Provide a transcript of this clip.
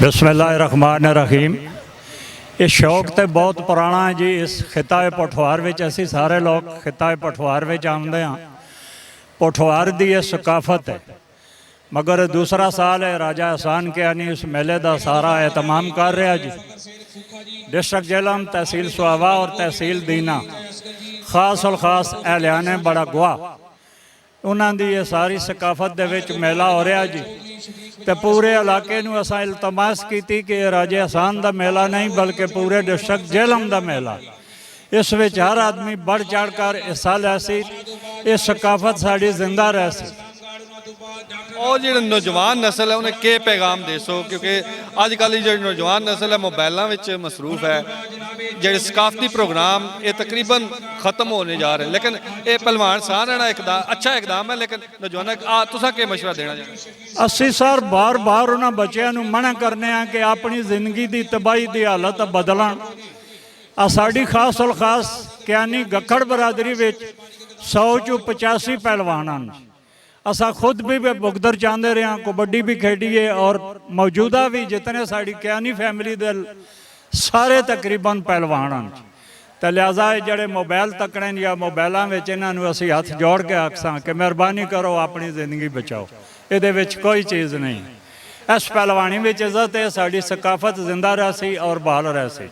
बिस्मिल्लाहिर्रहमानिर्रहीम। ये शौक तो बहुत पुराना है जी। इस खिता पोठवार में असी सारे लोग खिता पोठवार में आते हाँ। पोठवार की ये सकाफत है, मगर दूसरा साल है राजा एहसान के यानी उस मेले का सारा एहतमाम कर रहा जी। डिस्ट्रिक्ट जेलम, तहसील सुहावा और तहसील दीना खास और खास एहलियाने बड़ा गुआ उन्होंने ये सारी सकाफत दे विच मेला हो रहा जी। तो पूरे इलाके नूं असां इल्तमास की कि राजे एहसान का मेला नहीं बल्कि पूरे डिस्ट्रिक्ट जेलम का मेला। इस विच हर आदमी बढ़ चढ़ कर हिस्सा लै सी। ये सकाफत साड़ी जिंदा रह सी। और जो नौजवान नस्ल है उन्हें के पैगाम दे सो, क्योंकि अजकल जो नौजवान नस्ल है मोबाइलों में मसरूफ है। जो सकाफती प्रोग्राम ये तकरीबन खत्म होने जा रहे हैं, लेकिन ये पहलवान साहब अच्छा इकदाम है। लेकिन नौजवान तुसा के मशवरा देना चाहते? असी सर बार बार उन्होंने बच्चों को मना करने कि अपनी जिंदगी की तबाही की हालत बदलन। साड़ी खास और खास क्यानी गखड़ बरादरी 100 च 85 पहलवान। असा खुद भी बुगदर चाहते रहे, कबड्डी भी खेडी है और मौजूदा भी जितने साड़ी क्यानी फैमिली दे सारे तकरीबन पहलवान हैं। तो लिहाजा जोड़े मोबाइल तकने या मोबाइलों में इन्होंने असी हथ जोड़ के आखसा कि मेहरबानी करो अपनी जिंदगी बचाओ। ये कोई चीज़ नहीं। इस पहलवानी में इज्जत है, साड़ी सकाफत जिंदा रह सी और बहाल रह सी।